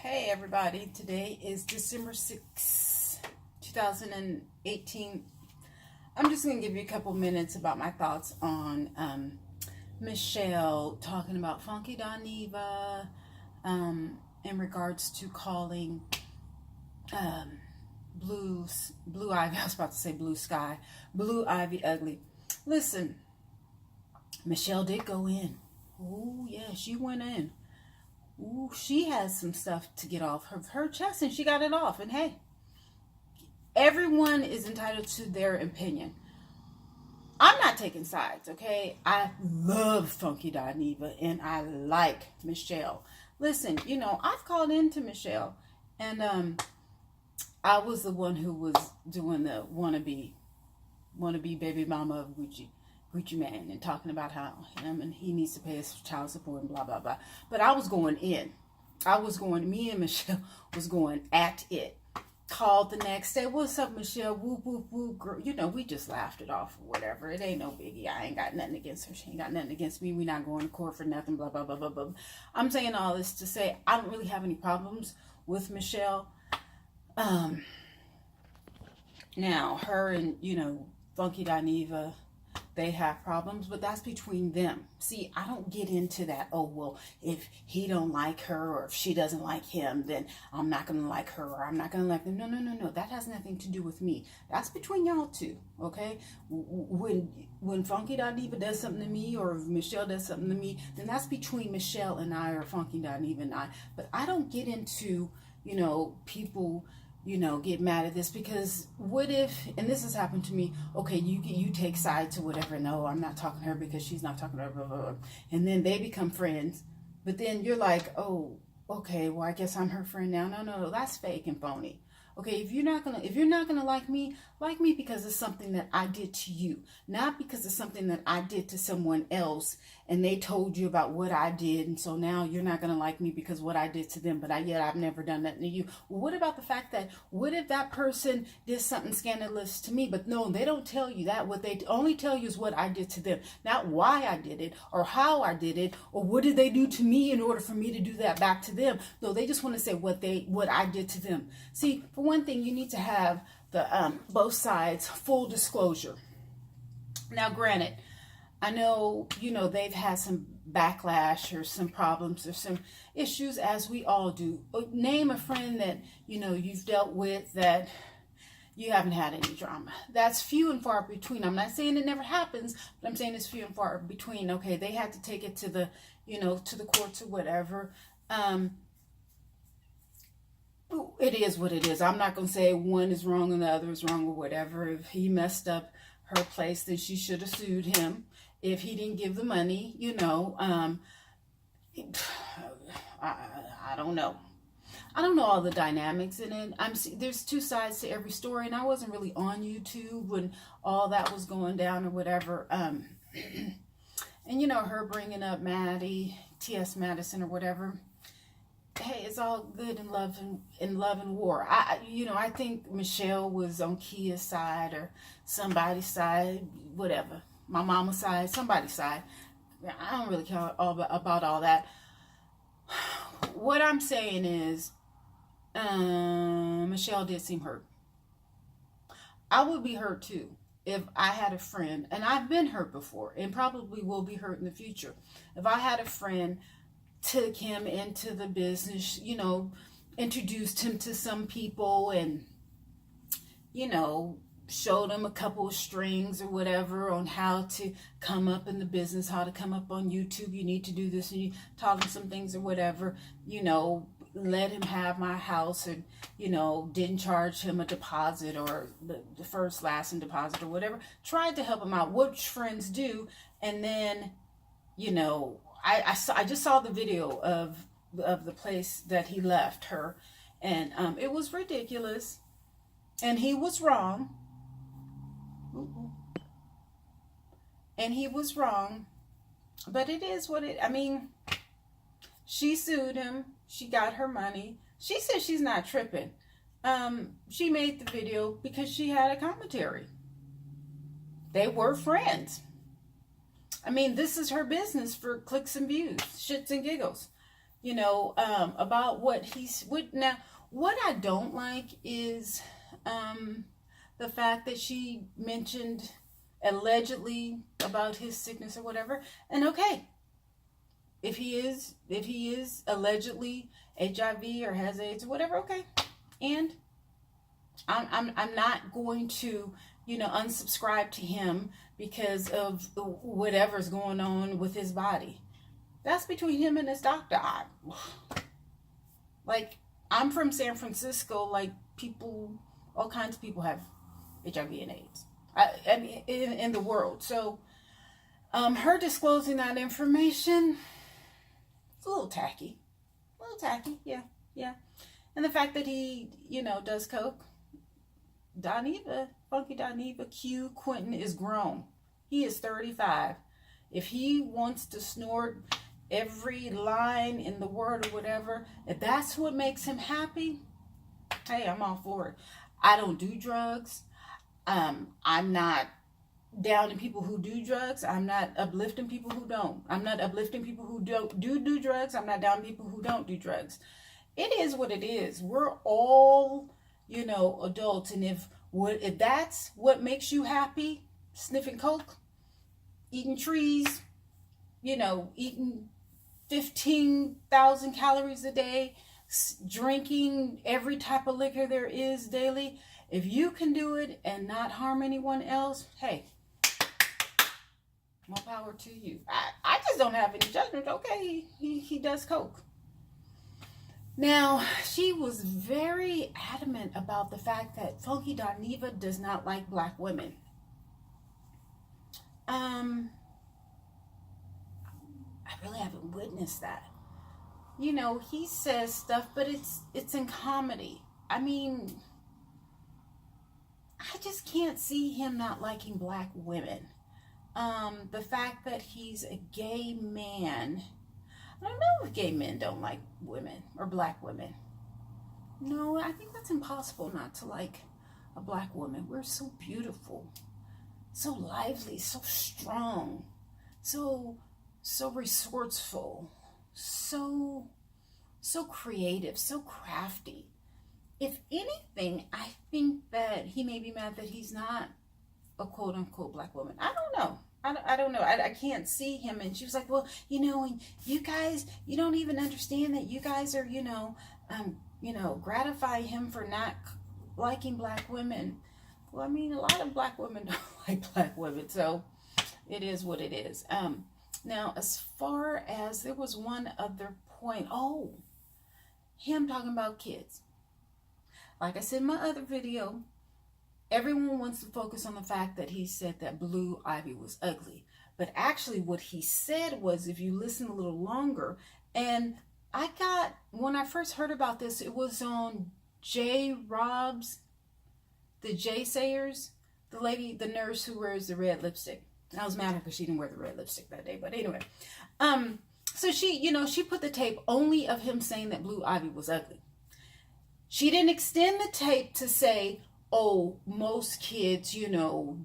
Hey everybody, today is December 6th, 2018. I'm just going to give you a couple minutes about my thoughts on Michelle talking about Funky Dineva in regards to calling Blue Ivy, I was about to say Blue Sky, Blue Ivy ugly. Listen, Michelle did go in. Oh yeah, she went in. Ooh, she has some stuff to get off her chest, and she got it off. And hey, everyone is entitled to their opinion. I'm not taking sides, okay? I love Funky Dineva, and I like Michelle. Listen, I've called into Michelle, and I was the one who was doing the wannabe baby mama of Gucci man, and talking about how him and he needs to pay his child support and blah blah blah. But I was going in. Me and Michelle was going at it. Called the next day. What's up, Michelle? Whoop whoop whoop, girl. We just laughed it off or whatever. It ain't no biggie. I ain't got nothing against her. She ain't got nothing against me. We not going to court for nothing. Blah blah blah blah blah. I'm saying all this to say I don't really have any problems with Michelle. Now her and Funky Dineva, they have problems, but that's between them. See, I don't get into that. Oh, well, if he don't like her or if she doesn't like him, then I'm not going to like her or I'm not going to like them. No. That has nothing to do with me. That's between y'all two, okay? When Funky Dineva does something to me or if Michelle does something to me, then that's between Michelle and I or Funky Dineva and I. But I don't get into, people get mad at this, because what if, and this has happened to me, okay, you take sides to whatever, no, I'm not talking to her because she's not talking to her, blah, blah, blah, and then they become friends, but then you're like, oh, okay, well, I guess I'm her friend now. No, that's fake and phony. Okay, if you're not gonna like me because it's something that I did to you, not because it's something that I did to someone else and they told you about what I did, and so now you're not gonna like me because what I did to them, but yet I've never done that to you. Well, what about the fact that what if that person did something scandalous to me, but no, they don't tell you that. What they only tell you is what I did to them, not why I did it or how I did it or what did they do to me in order for me to do that back to them. No, they just want to say what I did to them. See, for one thing, you need to have the both sides full disclosure. Now, granted, I know they've had some backlash or some problems or some issues, as we all do. Name a friend that you've dealt with that you haven't had any drama. That's few and far between. I'm not saying it never happens, but I'm saying it's few and far between. Okay, they had to take it to the to the courts or whatever. It is what it is. I'm not going to say one is wrong and the other is wrong or whatever. If he messed up her place, then she should have sued him. If he didn't give the money, I don't know. I don't know all the dynamics in it. There's two sides to every story, and I wasn't really on YouTube when all that was going down or whatever. And her bringing up Maddie, T.S. Madison or whatever. Hey, it's all good in love and war. I think Michelle was on Kia's side or somebody's side, whatever. My mama's side, somebody's side. I don't really care about all that. What I'm saying is, Michelle did seem hurt. I would be hurt too if I had a friend, and I've been hurt before and probably will be hurt in the future. If I had a friend took him into the business, introduced him to some people and, showed him a couple of strings or whatever on how to come up in the business, how to come up on YouTube. You need to do this, and you taught him some things or whatever, let him have my house and, didn't charge him a deposit or the first, last and deposit or whatever. Tried to help him out, which friends do. And then, I just saw the video of the place that he left her, and it was ridiculous, and he was wrong. And he was wrong, but it is what it. I mean, she sued him. She got her money. She said she's not tripping. She made the video because she had a commentary. They were friends. I mean, this is her business for clicks and views, shits and giggles. about what I don't like is the fact that she mentioned allegedly about his sickness or whatever. And okay, if he is allegedly HIV or has AIDS or whatever, okay. And I'm not going to, unsubscribe to him because of whatever's going on with his body. That's between him and his doctor. I'm from San Francisco. Like, all kinds of people have HIV and AIDS. I mean, in the world. So, her disclosing that information, it's a little tacky. Yeah, yeah. And the fact that he, does coke. Dineva, Funky Dineva Q Quentin is grown. He is 35. If he wants to snort every line in the word or whatever, if that's what makes him happy, hey, I'm all for it. I don't do drugs. I'm not down in people who do drugs. I'm not uplifting people who don't. I'm not uplifting people who don't do drugs. I'm not down people who don't do drugs. It is what it is. We're all, adults. And if that's what makes you happy, sniffing coke, eating trees, eating 15,000 calories a day, drinking every type of liquor there is daily, if you can do it and not harm anyone else, hey, more power to you. I just don't have any judgment. Okay, he does coke. Now, she was very adamant about the fact that Funky Dineva does not like black women. I really haven't witnessed that. He says stuff, but it's in comedy. I mean, I just can't see him not liking black women. The fact that he's a gay man, I don't know if gay men don't like women or black women. No, I think that's impossible not to like a black woman. We're so beautiful, so lively, so strong, so resourceful, so creative, so crafty. If anything, I think that he may be mad that he's not a quote unquote black woman. I don't know. I don't know. I can't see him. And she was like, well, and you guys, you don't even understand that you guys are, gratify him for not liking black women. Well, I mean, a lot of black women don't like black women. So it is what it is. Now, as far as there was one other point. Oh, him talking about kids. Like I said in my other video, everyone wants to focus on the fact that he said that Blue Ivy was ugly. But actually what he said was, if you listen a little longer, and when I first heard about this, it was on J. Rob's, the J Sayers, the lady, the nurse who wears the red lipstick. And I was mad at her because she didn't wear the red lipstick that day. But anyway, so she put the tape only of him saying that Blue Ivy was ugly. She didn't extend the tape to say, oh, most kids,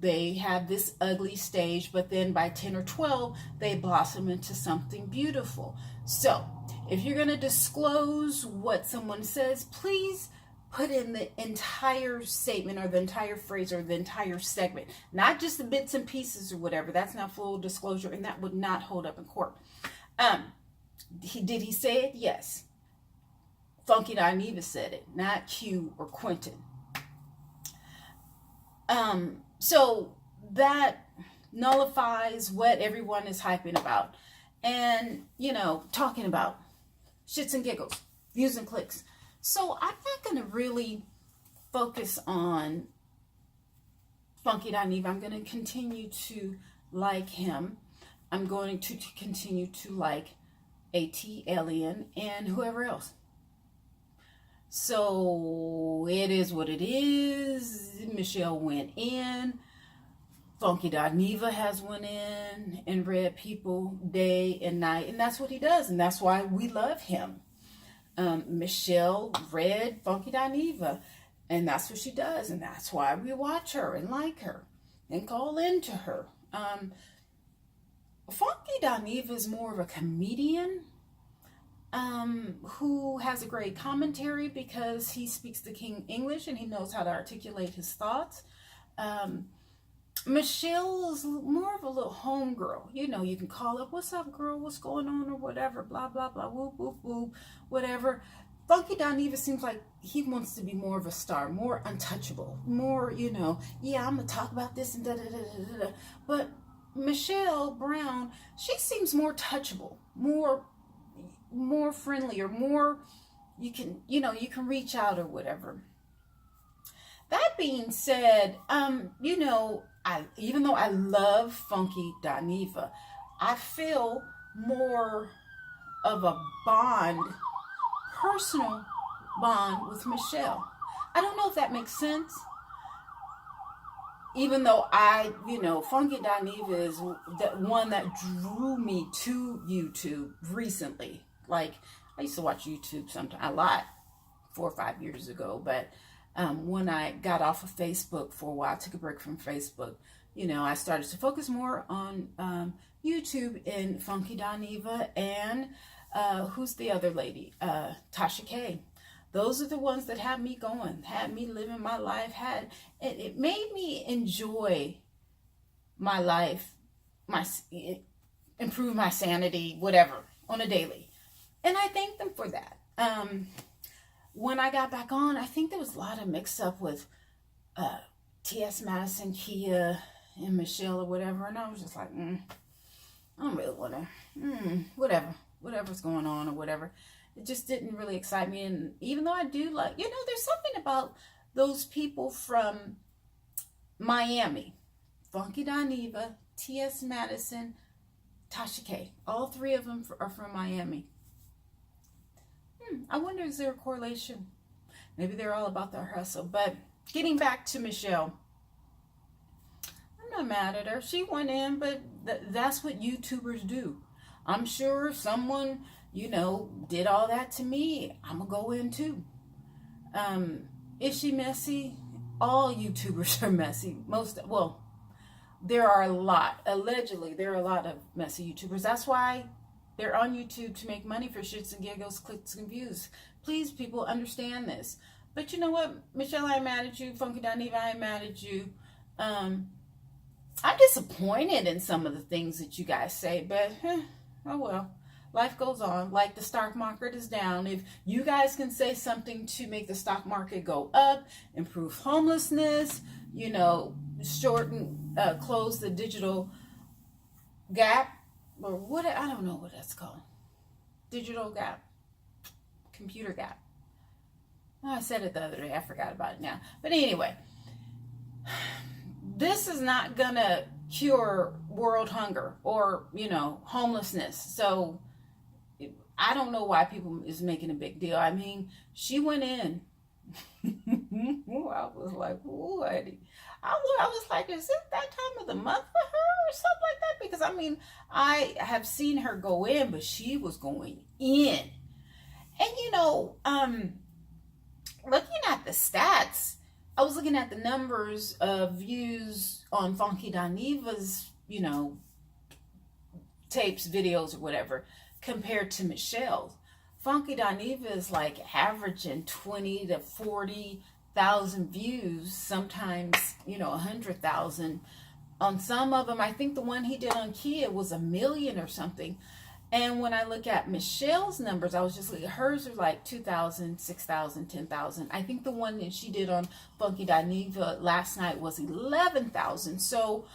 they have this ugly stage, but then by 10 or 12, they blossom into something beautiful. So if you're going to disclose what someone says, please put in the entire statement or the entire phrase or the entire segment, not just the bits and pieces or whatever. That's not full disclosure, and that would not hold up in court. Did he say it? Yes. Funky Dineva said it, not Q or Quentin. So that nullifies what everyone is hyping about and, talking about shits and giggles, views and clicks. So I'm not going to really focus on Funky Dineva. I'm going to continue to like him. I'm going to continue to like AT Alien and whoever else. So it is what it is. Michelle went in. Funky Dineva has went in and read people day and night. And that's what he does. And that's why we love him. Michelle read Funky Dineva. And that's what she does. And that's why we watch her and like her and call into her. Funky Dineva is more of a comedian. who has a great commentary because he speaks the King English and he knows how to articulate his thoughts. Michelle is more of a little homegirl. You know, you can call up, what's up, girl? What's going on? Or whatever, blah, blah, blah, whoop, whoop, whoop, whatever. Funky Dineva seems like he wants to be more of a star, more untouchable, more, you know, yeah, I'm going to talk about this and da-da-da-da-da. But Michelle Brown, she seems more touchable, more friendly, or more, you can reach out or whatever. That being said, you know, even though I love Funky Dineva, I feel more of a personal bond with Michelle. I don't know if that makes sense. Even though Funky Dineva is the one that drew me to YouTube recently. Like, I used to watch YouTube a lot, 4 or 5 years ago, but when I got off of Facebook for a while, took a break from Facebook, you know, I started to focus more on YouTube and Funky Dineva and who's the other lady? Tasha K. Those are the ones that had me going, had me living my life, it made me enjoy my life, improve my sanity, whatever, on a daily. And I thank them for that. When I got back on, I think there was a lot of mix up with T.S. Madison, Kia, and Michelle or whatever. And I was just like, I don't really want to, whatever's going on or whatever. It just didn't really excite me. And even though I do like, you know, there's something about those people from Miami. Funky Dineva, T.S. Madison, Tasha K. All 3 of them are from Miami. I wonder, is there a correlation? Maybe they're all about their hustle. But getting back to Michelle, I'm not mad at her. She went in, but that's what YouTubers do. I'm sure if someone, you know, did all that to me, I'm going to go in too. Is she messy? All YouTubers are messy. There are a lot. Allegedly, there are a lot of messy YouTubers. That's why they're on YouTube, to make money for shits and giggles, clicks and views. Please, people, understand this. But you know what? Michelle, I ain't mad at you. Funky Dineva, I ain't mad at you. I'm disappointed in some of the things that you guys say, but oh well. Life goes on. Like, the stock market is down. If you guys can say something to make the stock market go up, improve homelessness, you know, close the digital gap, or what, I don't know what that's called. Digital gap. Computer gap. Oh, I said it the other day. I forgot about it now. But anyway, this is not going to cure world hunger or, you know, homelessness. So I don't know why people is making a big deal. I mean, she went in. I was like, what? I was like, is it that time of the month for her or something like that? Because, I mean, I have seen her go in, but she was going in. And, you know, looking at the stats, I was looking at the numbers of views on Funky Dineva's, you know, tapes, videos, or whatever, compared to Michelle's. Funky Dineva is like averaging 20 to 40,000 views, sometimes, you know, 100,000. On some of them, I think the one he did on Kia was 1 million or something. And when I look at Michelle's numbers, I was just like, hers are like 2,000, 6,000, 10,000. I think the one that she did on Funky Dineva last night was 11,000. So,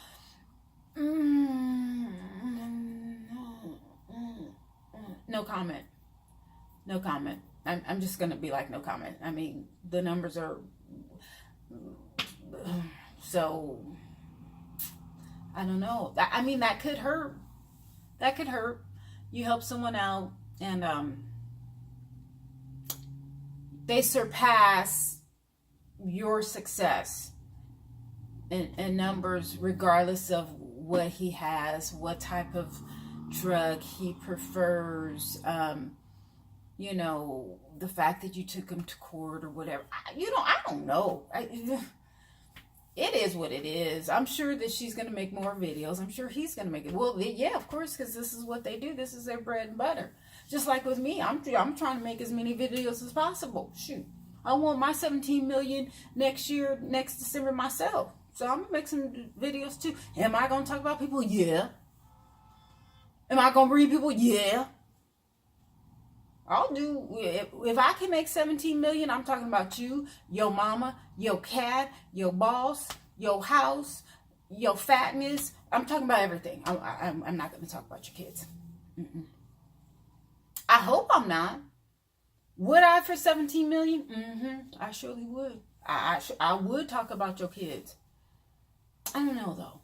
no comment. No comment. I'm just going to be like, no comment. I mean, the numbers are, so, I don't know. I mean, that could hurt. That could hurt. You help someone out and they surpass your success in numbers, regardless of what he has, what type of drug he prefers, you know, the fact that you took him to court or whatever. I don't know. It is what it is. I'm sure that she's going to make more videos. I'm sure he's going to make it. Well, yeah, of course, because this is what they do. This is their bread and butter. Just like with me, I'm trying to make as many videos as possible. Shoot, I want my 17 million next year, next December myself. So I'm gonna make some videos too. Am I gonna talk about people? Yeah. Am I gonna read people? Yeah. I'll do, if I can make 17 million, I'm talking about you, your mama, your cat, your boss, your house, your fatness. I'm talking about everything. I'm not going to talk about your kids. Mm-mm. I hope I'm not. Would I for 17 million? Mm-hmm. I surely would. I would talk about your kids. I don't know though.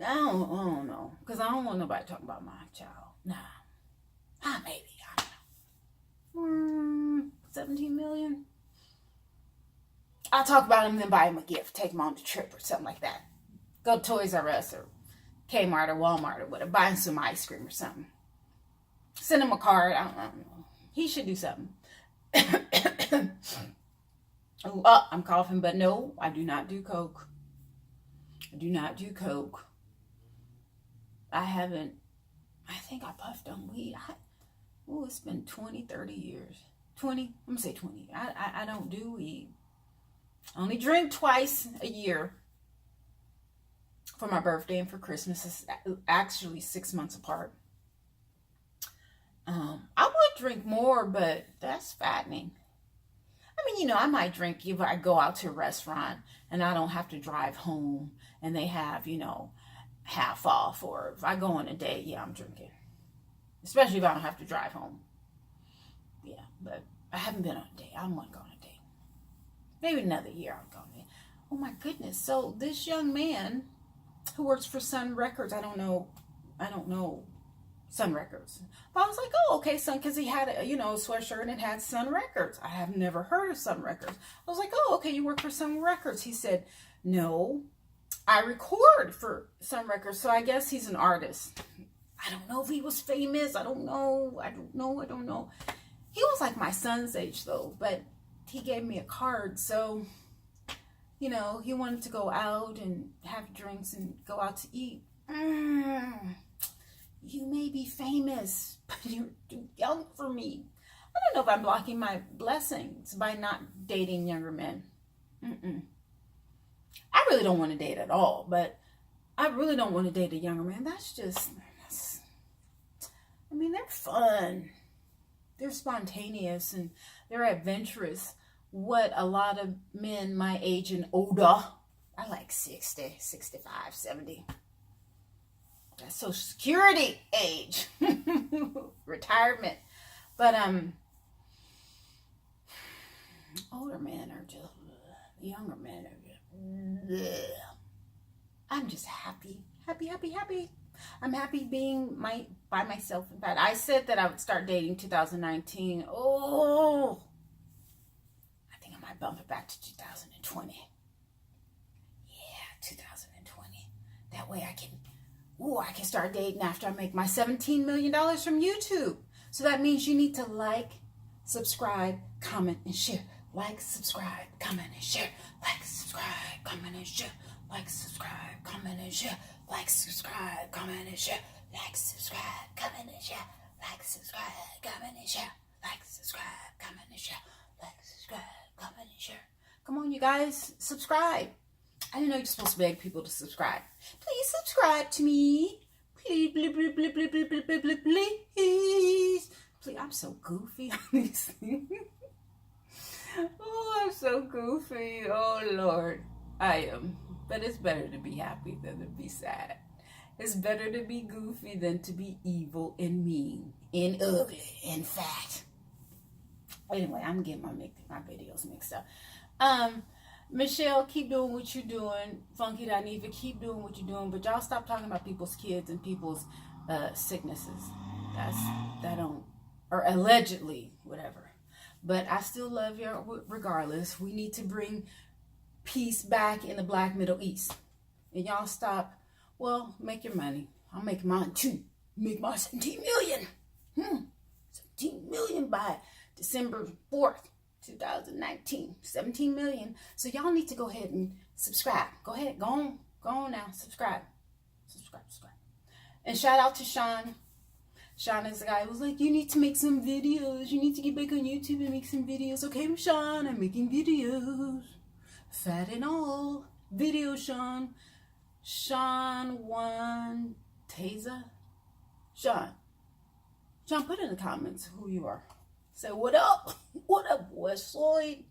I don't know. Because I don't want nobody talking about my child. Nah. Maybe. I don't know. 17 million? I'll talk about him and then buy him a gift. Take him on the trip or something like that. Go to Toys R Us or Kmart or Walmart or whatever. Buy him some ice cream or something. Send him a card. I don't know. He should do something. I'm coughing, but no, I do not do coke. I do not do coke. I think I puffed on weed. It's been 20, 30 years. 20, I'm going to say 20. I don't do weed. I only drink twice a year. For my birthday and for Christmas. It's actually 6 months apart. I would drink more, but that's fattening. I mean, I might drink if I go out to a restaurant and I don't have to drive home and they have, half off. Or if I go on a date, yeah, I'm drinking. Especially if I don't have to drive home. Yeah, but I haven't been on a date. I don't want to go on a date. Maybe another year I'll go on a date. Oh my goodness. So this young man who works for Sun Records, I don't know Sun Records. But I was like, oh, okay, Sun, because he had a sweatshirt and it had Sun Records. I have never heard of Sun Records. I was like, oh, okay, you work for Sun Records. He said, no, I record for Sun Records. So I guess he's an artist. I don't know if he was famous. I don't know. He was like my son's age though, but he gave me a card. So, he wanted to go out and have drinks and go out to eat. You may be famous, but you're too young for me. I don't know if I'm blocking my blessings by not dating younger men. I really don't want to date at all, but I really don't want to date a younger man. They're fun. They're spontaneous and they're adventurous. What a lot of men my age and older, I like 60, 65, 70. That's Social Security age. Retirement. But older men are just, younger men are just, I'm just happy. I'm happy being by myself. In fact, I said that I would start dating 2019. Oh, I think I might bump it back to 2020. Yeah, 2020. That way I can start dating after I make my $17 million from YouTube. So that means you need to like, subscribe, comment, and share. Like, subscribe, comment, and share. Like, subscribe, comment, and share. Like, subscribe, comment, and share. Like, subscribe, comment, and share. Like, subscribe, comment, and share. Like, subscribe, comment, and share. Like, subscribe, comment, and share. Like, subscribe, comment, and share. Come on, you guys, subscribe. I didn't know you're supposed to beg people to subscribe. Please subscribe to me. Please, please, please, please, please, please, please, please. Please, I'm so goofy on these things. Oh, I'm so goofy. Oh, Lord. I am. But it's better to be happy than to be sad. It's better to be goofy than to be evil and mean and ugly and fat. Anyway, I'm getting my videos mixed up. Michelle, keep doing what you're doing. Funky Dineva, keep doing what you're doing. But y'all stop talking about people's kids and people's sicknesses. Or allegedly, whatever. But I still love you regardless. We need to bring peace back in the Black Middle East. And y'all stop. Well, make your money. I'll make mine too. Make my 17 million. 17 million by December 4th, 2019. 17 million. So y'all need to go ahead and subscribe. Go ahead. Go on now. Subscribe. And shout out to Sean. Sean is the guy who was like, you need to make some videos. You need to get back on YouTube and make some videos. Okay, Sean, I'm making videos. Fat and all. Video, Sean. Sean one Taser. Sean, put in the comments who you are. Say, what up? What up, Westside?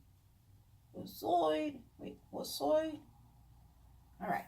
Westside? Wait, Westside? All right.